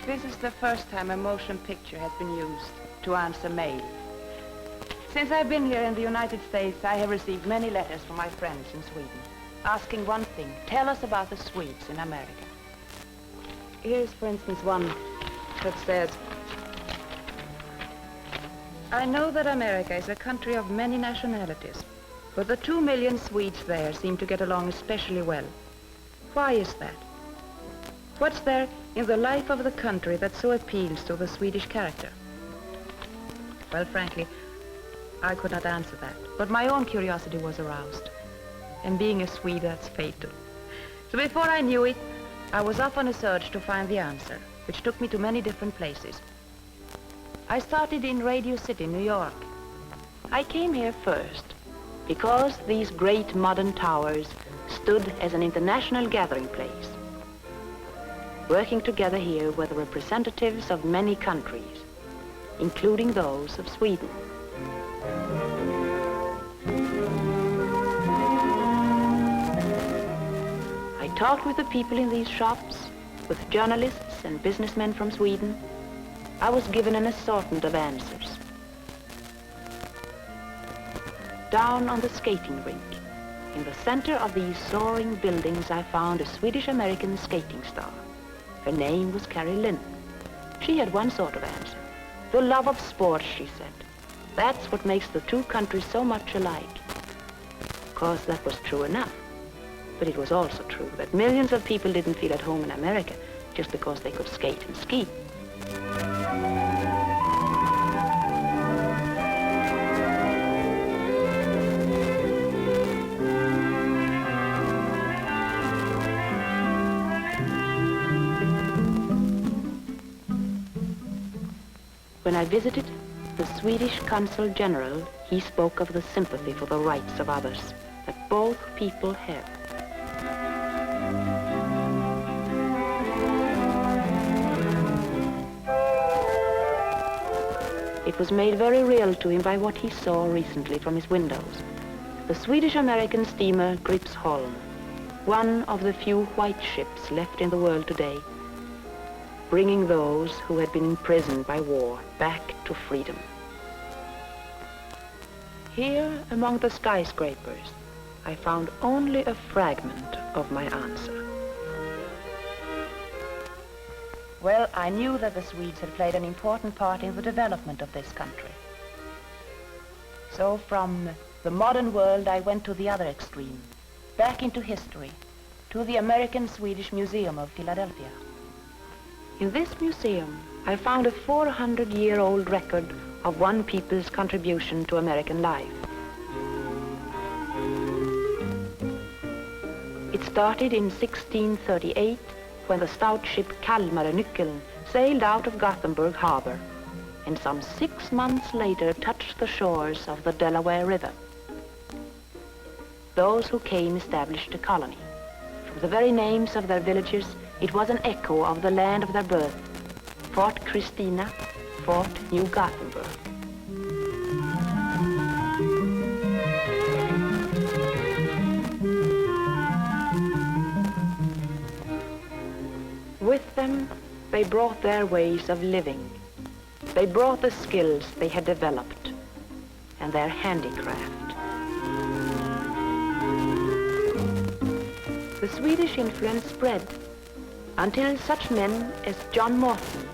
This is the first time a motion picture has been used to answer mail. Since I've been here in the United States, I have received many letters from my friends in Sweden, asking one thing: tell us about the Swedes in America. Here's, for instance, one that says, I know that America is a country of many nationalities, but the 2 million Swedes there seem to get along especially well. Why is that? What's there in the life of the country that so appeals to the Swedish character? Well, frankly, I could not answer that, but my own curiosity was aroused. And being a Swede, that's fatal. So before I knew it, I was off on a search to find the answer, which took me to many different places. I started in Radio City, New York. I came here first because these great modern towers stood as an international gathering place. Working together here were the representatives of many countries, including those of Sweden. I talked with the people in these shops, with journalists and businessmen from Sweden. I was given an assortment of answers. Down on the skating rink, in the center of these soaring buildings, I found a Swedish-American skating star. Her name was Carrie Lynn. She had one sort of answer: the love of sports, she said. That's what makes the two countries so much alike. Of course, that was true enough. But it was also true that millions of people didn't feel at home in America just because they could skate and ski. When I visited the Swedish Consul General, he spoke of the sympathy for the rights of others that both people have. It was made very real to him by what he saw recently from his windows. The Swedish-American steamer Gripsholm, one of the few white ships left in the world today, bringing those who had been imprisoned by war back to freedom. Here, among the skyscrapers, I found only a fragment of my answer. Well, I knew that the Swedes had played an important part in the development of this country. So from the modern world, I went to the other extreme, back into history, to the American-Swedish Museum of Philadelphia. In this museum, I found a 400-year-old record of one people's contribution to American life. It started in 1638, when the stout ship Kalmarnyckeln sailed out of Gothenborg harbor, and some 6 months later touched the shores of the Delaware River. Those who came established a colony. From the very names of their villages, it was an echo of the land of their birth: Fort Christina, Fort New Gothenburg. With them, they brought their ways of living. They brought the skills they had developed and their handicraft. The Swedish influence spread until such men as John Morton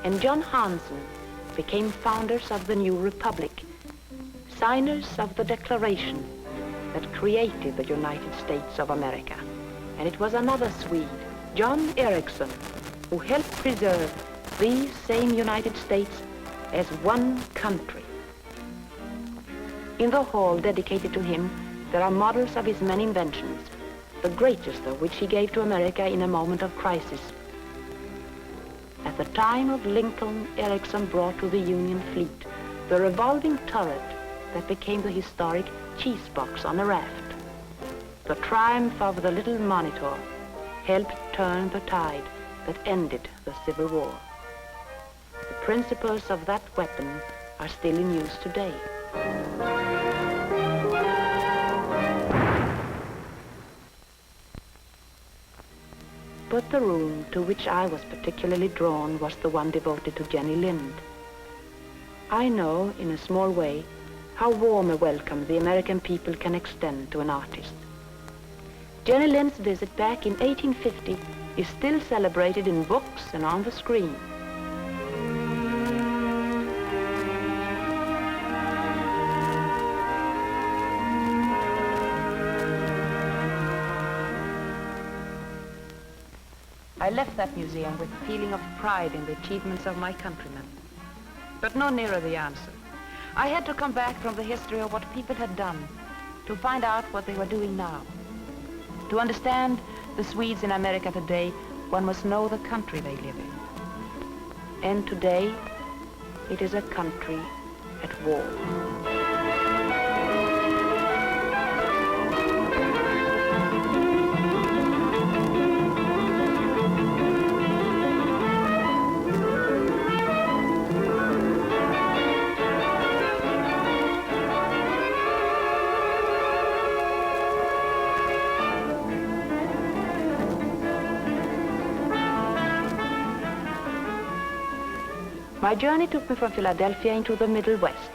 and John Hansen became founders of the new republic, signers of the declaration that created the United States of America. And it was another Swede, John Ericsson, who helped preserve these same United States as one country. In the hall dedicated to him, there are models of his many inventions, the greatest of which he gave to America in a moment of crisis. At the time of Lincoln, Ericsson brought to the Union fleet the revolving turret that became the historic cheese box on a raft. The triumph of the little Monitor helped turn the tide that ended the Civil War. The principles of that weapon are still in use today. But the room to which I was particularly drawn was the one devoted to Jenny Lind. I know, in a small way, how warm a welcome the American people can extend to an artist. Jenny Lind's visit back in 1850 is still celebrated in books and on the screen. I left that museum with a feeling of pride in the achievements of my countrymen, but no nearer the answer. I had to come back from the history of what people had done to find out what they were doing now. To understand the Swedes in America today, one must know the country they live in. And today, it is a country at war. My journey took me from Philadelphia into the Middle West.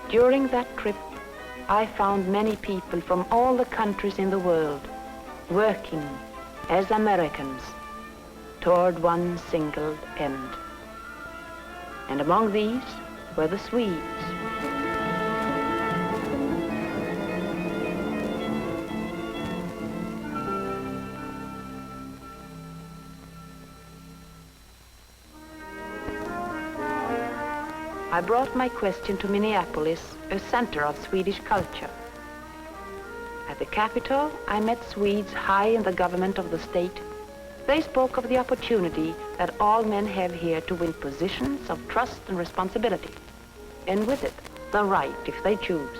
During that trip, I found many people from all the countries in the world working as Americans toward one single end. And among these were the Swedes. I brought my question to Minneapolis, a center of Swedish culture. At the capital, I met Swedes high in the government of the state. They spoke of the opportunity that all men have here to win positions of trust and responsibility, and with it, the right, if they choose,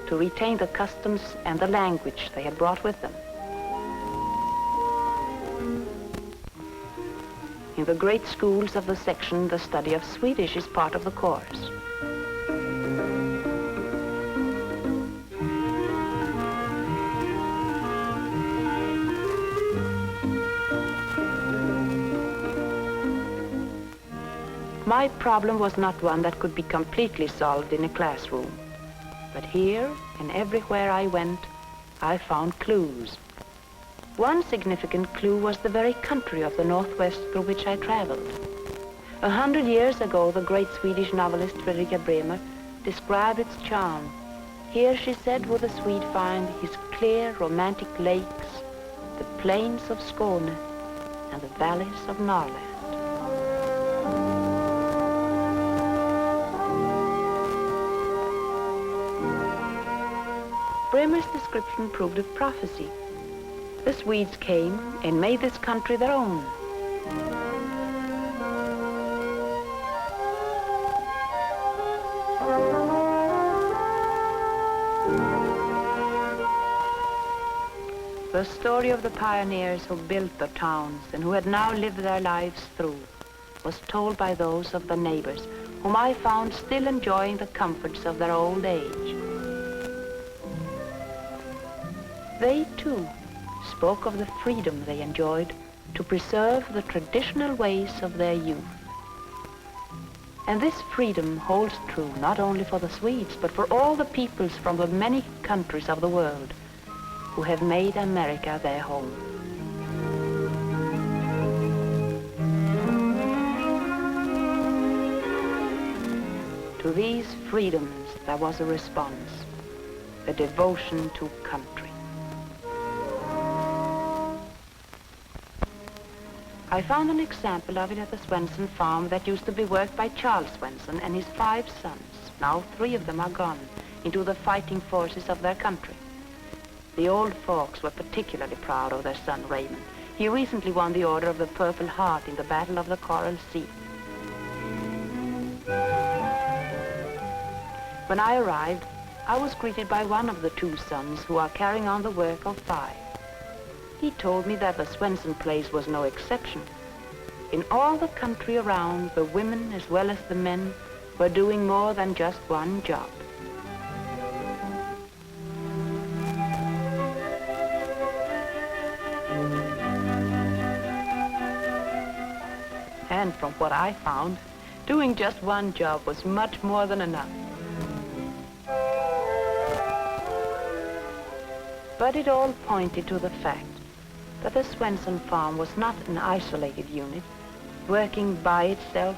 to retain the customs and the language they had brought with them. In the great schools of the section, the study of Swedish is part of the course. My problem was not one that could be completely solved in a classroom. But here and everywhere I went, I found clues. One significant clue was the very country of the Northwest through which I traveled. 100 years ago, the great Swedish novelist Ingrid Berman described its charm. Here, she said, would the Swede find his clear, romantic lakes, the plains of Skåne, and the valleys of Norrland. Bremer's description proved a prophecy. The Swedes came and made this country their own. The story of the pioneers who built the towns and who had now lived their lives through was told by those of the neighbors whom I found still enjoying the comforts of their old age. They, too, spoke of the freedom they enjoyed to preserve the traditional ways of their youth. And this freedom holds true not only for the Swedes, but for all the peoples from the many countries of the world who have made America their home. To these freedoms there was a response, a devotion to country. I found an example of it at the Swenson farm that used to be worked by Charles Swenson and his 5 sons. Now 3 of them are gone into the fighting forces of their country. The old folks were particularly proud of their son Raymond. He recently won the Order of the Purple Heart in the Battle of the Coral Sea. When I arrived, I was greeted by one of the 2 sons who are carrying on the work of 5. He told me that the Swenson place was no exception. In all the country around, the women as well as the men were doing more than just one job. And from what I found, doing just one job was much more than enough. But it all pointed to the fact that the Swenson farm was not an isolated unit, working by itself,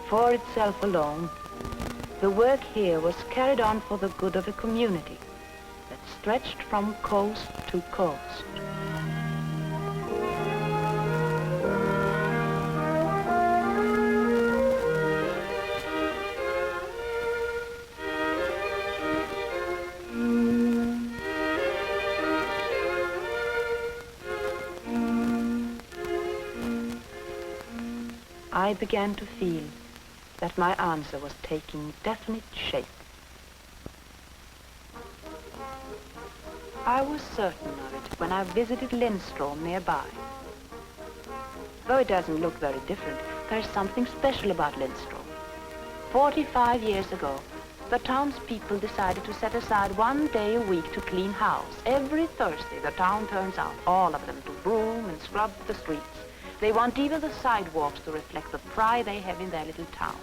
for itself alone. The work here was carried on for the good of a community that stretched from coast to coast. I began to feel that my answer was taking definite shape. I was certain of it when I visited Lindstrom nearby. Though it doesn't look very different, there's something special about Lindstrom. 45 years ago, the townspeople decided to set aside one day a week to clean house. Every Thursday, the town turns out, all of them, to broom and scrub the streets. They want even the sidewalks to reflect the pride they have in their little town.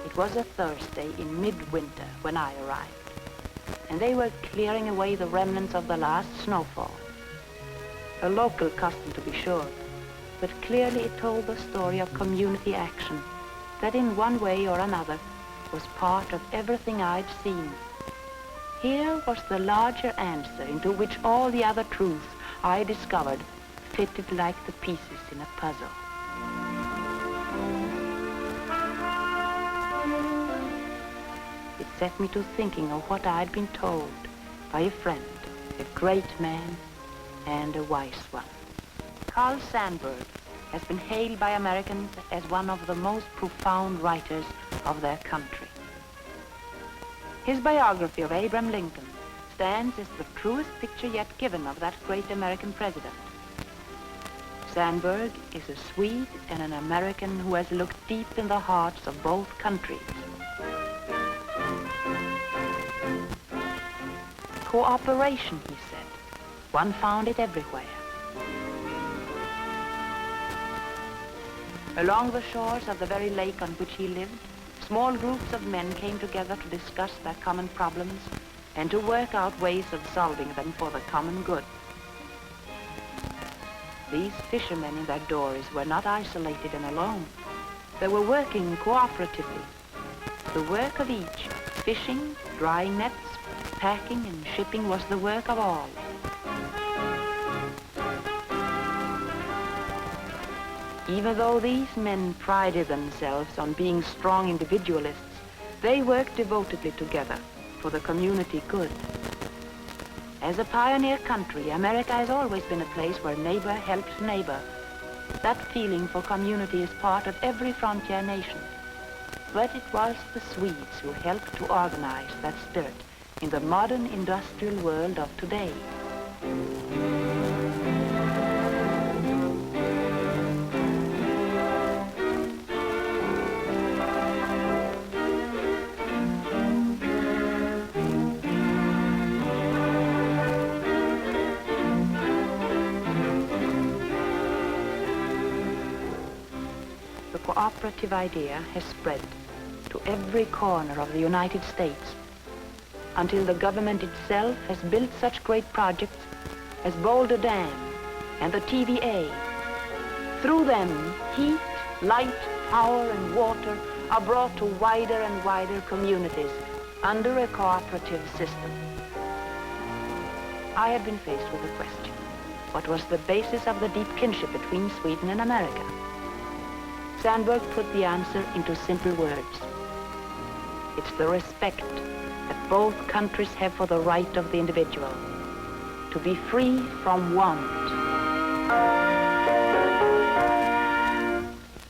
It was a Thursday in midwinter when I arrived, and they were clearing away the remnants of the last snowfall. A local custom, to be sure, but clearly it told the story of community action that in one way or another was part of everything I'd seen. Here was the larger answer into which all the other truths I discovered fitted like the pieces in a puzzle. It set me to thinking of what I'd been told by a friend, a great man and a wise one. Carl Sandburg has been hailed by Americans as one of the most profound writers of their country. His biography of Abraham Lincoln stands as the truest picture yet given of that great American president. Sandburg is a Swede and an American who has looked deep in the hearts of both countries. Cooperation, he said. One found it everywhere. Along the shores of the very lake on which he lived, small groups of men came together to discuss their common problems and to work out ways of solving them for the common good. These fishermen in their dories were not isolated and alone. They were working cooperatively. The work of each, fishing, drying nets, packing and shipping, was the work of all. Even though these men prided themselves on being strong individualists, they worked devotedly together for the community good. As a pioneer country, America has always been a place where neighbor helps neighbor. That feeling for community is part of every frontier nation. But it was the Swedes who helped to organize that spirit in the modern industrial world of today. The cooperative idea has spread to every corner of the United States until the government itself has built such great projects as Boulder Dam and the TVA. Through them, heat, light, power, and water are brought to wider and wider communities under a cooperative system. I had been faced with a question. What was the basis of the deep kinship between Sweden and America? Sandburg put the answer into simple words. It's the respect that both countries have for the right of the individual to be free from want.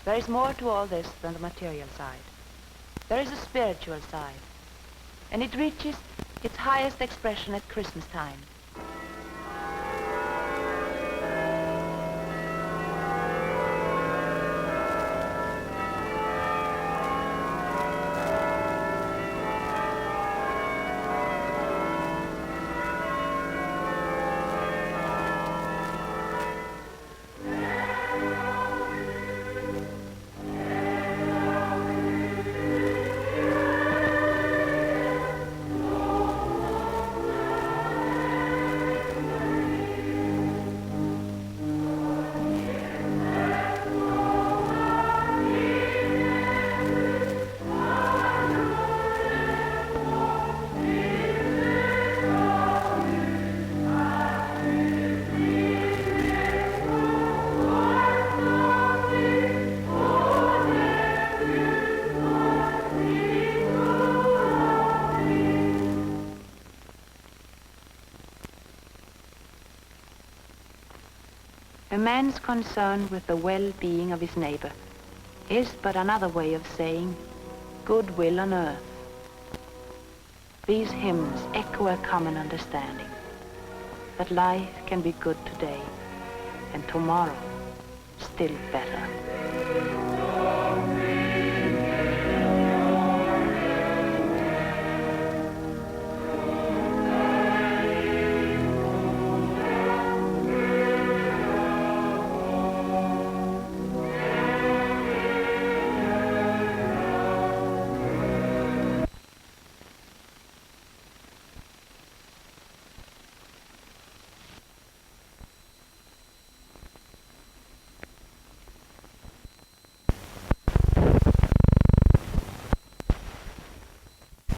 There is more to all this than the material side. There is a spiritual side, and it reaches its highest expression at Christmas time. man's concern with the well-being of his neighbor is but another way of saying goodwill on earth. These hymns echo a common understanding that life can be good today and tomorrow still better.